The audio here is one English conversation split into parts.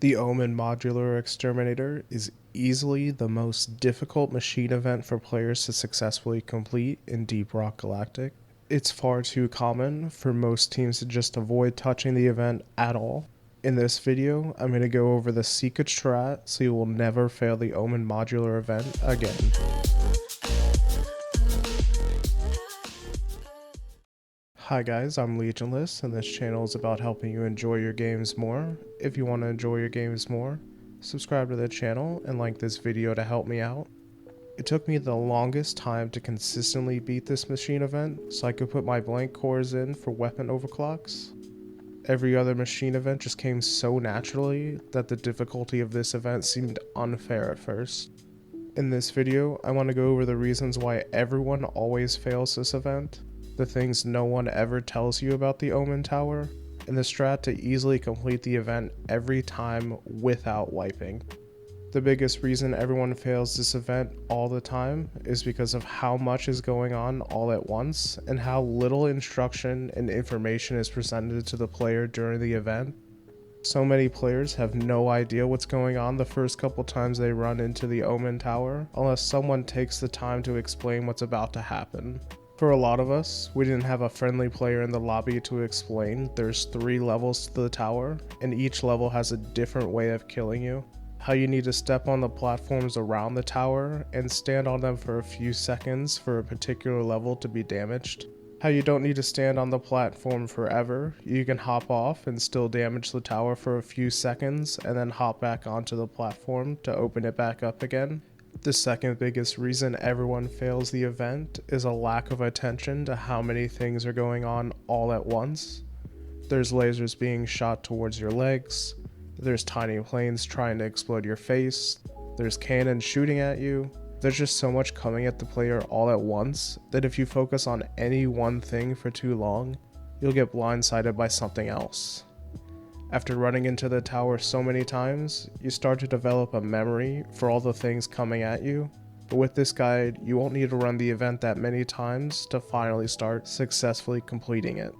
The Omen Modular Exterminator is easily the most difficult machine event for players to successfully complete in Deep Rock Galactic. It's far too common for most teams to just avoid touching the event at all. In this video, I'm going to go over the secret strat so you will never fail the Omen Modular event again. Hi guys, I'm Legionless, and this channel is about helping you enjoy your games more. If you want to enjoy your games more, subscribe to the channel and like this video to help me out. It took me the longest time to consistently beat this machine event so I could put my blank cores in for weapon overclocks. Every other machine event just came so naturally that the difficulty of this event seemed unfair at first. In this video, I want to go over the reasons why everyone always fails this event, the things no one ever tells you about the Omen Tower, and the strat to easily complete the event every time without wiping. The biggest reason everyone fails this event all the time is because of how much is going on all at once and how little instruction and information is presented to the player during the event. So many players have no idea what's going on the first couple times they run into the Omen Tower unless someone takes the time to explain what's about to happen. For a lot of us, we didn't have a friendly player in the lobby to explain there's 3 levels to the tower, and each level has a different way of killing you. How you need to step on the platforms around the tower and stand on them for a few seconds for a particular level to be damaged. How you don't need to stand on the platform forever, you can hop off and still damage the tower for a few seconds and then hop back onto the platform to open it back up again. The second biggest reason everyone fails the event is a lack of attention to how many things are going on all at once. There's lasers being shot towards your legs, there's tiny planes trying to explode your face, there's cannons shooting at you. There's just so much coming at the player all at once that if you focus on any one thing for too long, you'll get blindsided by something else. After running into the tower so many times, you start to develop a memory for all the things coming at you, but with this guide, you won't need to run the event that many times to finally start successfully completing it.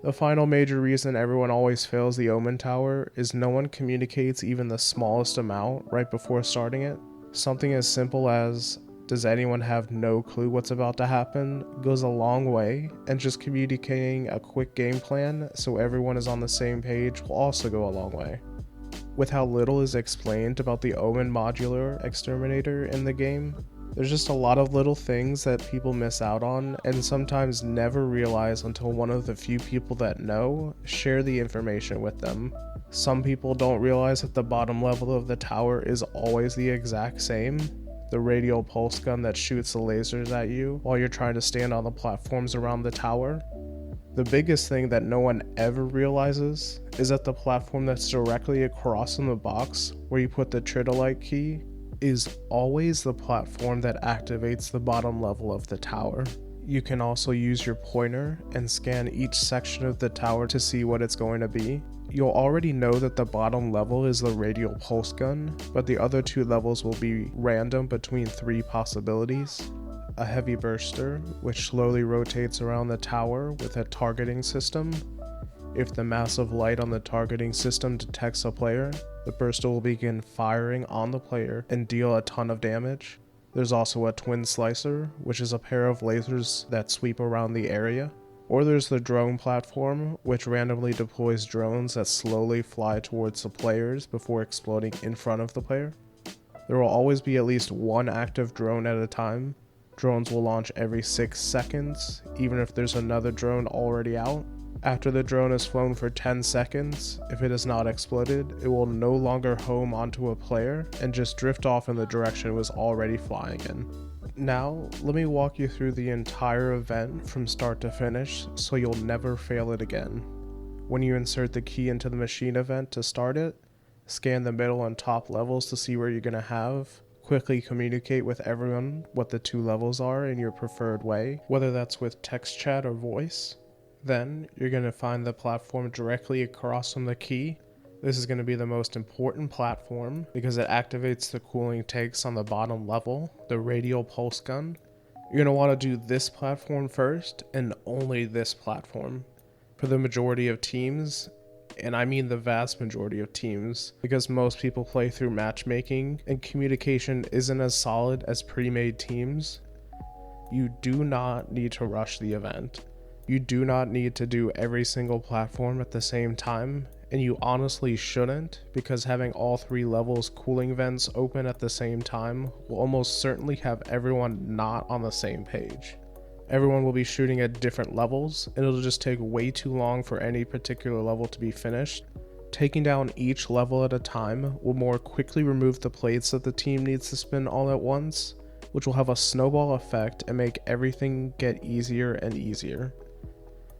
The final major reason everyone always fails the Omen Tower is no one communicates even the smallest amount right before starting it. Something as simple as, does anyone have no clue what's about to happen, goes a long way, and just communicating a quick game plan so everyone is on the same page will also go a long way. With how little is explained about the Omen Modular Exterminator in the game, there's just a lot of little things that people miss out on and sometimes never realize until one of the few people that know share the information with them. Some people don't realize that the bottom level of the tower is always the exact same. The radial pulse gun that shoots the lasers at you while you're trying to stand on the platforms around the tower. The biggest thing that no one ever realizes is that the platform that's directly across from the box where you put the tridolite key is always the platform that activates the bottom level of the tower. You can also use your pointer and scan each section of the tower to see what it's going to be. You'll already know that the bottom level is the radial pulse gun, but the other 2 levels will be random between 3 possibilities. A heavy burster, which slowly rotates around the tower with a targeting system. If the massive light on the targeting system detects a player, the burster will begin firing on the player and deal a ton of damage. There's also a twin slicer, which is a pair of lasers that sweep around the area. Or there's the drone platform, which randomly deploys drones that slowly fly towards the players before exploding in front of the player. There will always be at least 1 active drone at a time. Drones will launch every 6 seconds, even if there's another drone already out. After the drone has flown for 10 seconds, if it has not exploded, it will no longer home onto a player and just drift off in the direction it was already flying in. Now, let me walk you through the entire event from start to finish so you'll never fail it again. When you insert the key into the machine event to start it, scan the middle and top levels to see where you're going to have, quickly communicate with everyone what the 2 levels are in your preferred way, whether that's with text chat or voice. Then, you're going to find the platform directly across from the key. This is going to be the most important platform because it activates the cooling tanks on the bottom level, the radial pulse gun. You're going to want to do this platform first and only this platform. For the majority of teams, and I mean the vast majority of teams, because most people play through matchmaking and communication isn't as solid as pre-made teams, you do not need to rush the event. You do not need to do every single platform at the same time, and you honestly shouldn't, because having all 3 levels cooling vents open at the same time will almost certainly have everyone not on the same page. Everyone will be shooting at different levels, and it'll just take way too long for any particular level to be finished. Taking down each level at a time will more quickly remove the plates that the team needs to spin all at once, which will have a snowball effect and make everything get easier and easier.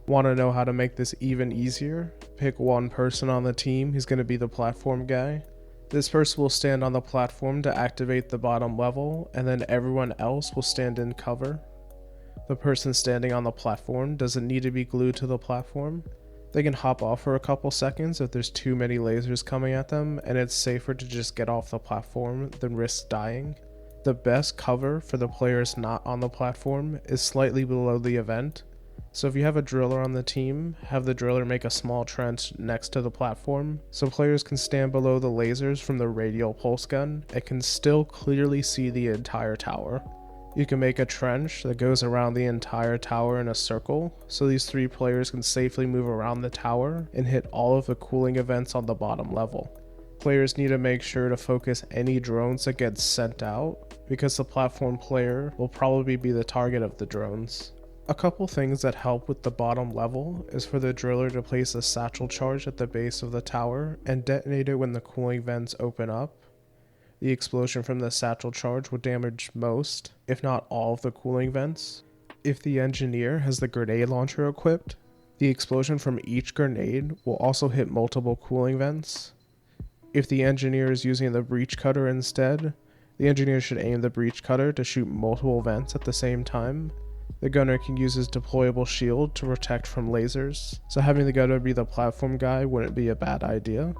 Want to know how to make this even easier? Pick one person on the team who's going to be the platform guy. This person will stand on the platform to activate the bottom level, and then everyone else will stand in cover. The person standing on the platform doesn't need to be glued to the platform. They can hop off for a couple seconds if there's too many lasers coming at them, and it's safer to just get off the platform than risk dying. The best cover for the players not on the platform is slightly below the event. So if you have a driller on the team, have the driller make a small trench next to the platform so players can stand below the lasers from the radial pulse gun and can still clearly see the entire tower. You can make a trench that goes around the entire tower in a circle so these 3 players can safely move around the tower and hit all of the cooling events on the bottom level. Players need to make sure to focus any drones that get sent out, because the platform player will probably be the target of the drones. A couple things that help with the bottom level is for the driller to place a satchel charge at the base of the tower and detonate it when the cooling vents open up. The explosion from the satchel charge will damage most, if not all, of the cooling vents. If the engineer has the grenade launcher equipped, the explosion from each grenade will also hit multiple cooling vents. If the engineer is using the breach cutter instead, the engineer should aim the breach cutter to shoot multiple vents at the same time. The gunner can use his deployable shield to protect from lasers, so having the gunner be the platform guy wouldn't be a bad idea.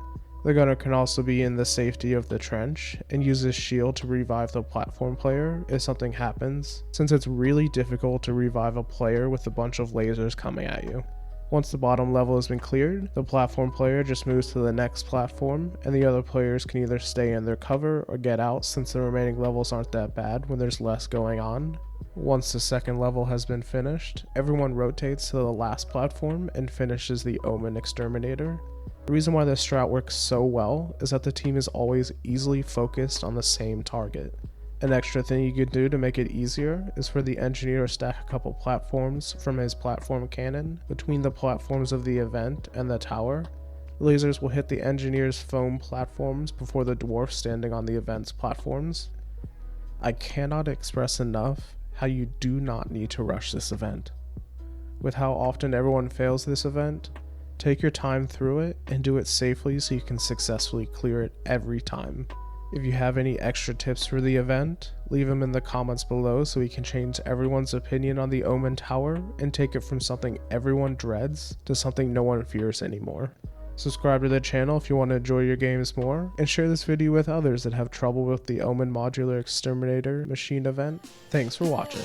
The gunner can also be in the safety of the trench and use his shield to revive the platform player if something happens, since it's really difficult to revive a player with a bunch of lasers coming at you. Once the bottom level has been cleared, the platform player just moves to the next platform, and the other players can either stay in their cover or get out, since the remaining levels aren't that bad when there's less going on. Once the second level has been finished, everyone rotates to the last platform and finishes the Omen Exterminator. The reason why this strat works so well is that the team is always easily focused on the same target. An extra thing you could do to make it easier is for the engineer to stack a couple platforms from his platform cannon between the platforms of the event and the tower. The lasers will hit the engineer's foam platforms before the dwarf standing on the event's platforms. I cannot express enough how you do not need to rush this event. With how often everyone fails this event, take your time through it and do it safely so you can successfully clear it every time. If you have any extra tips for the event, leave them in the comments below so we can change everyone's opinion on the Omen Tower and take it from something everyone dreads to something no one fears anymore. Subscribe to the channel if you want to enjoy your games more, and share this video with others that have trouble with the Omen Modular Exterminator machine event. Thanks for watching.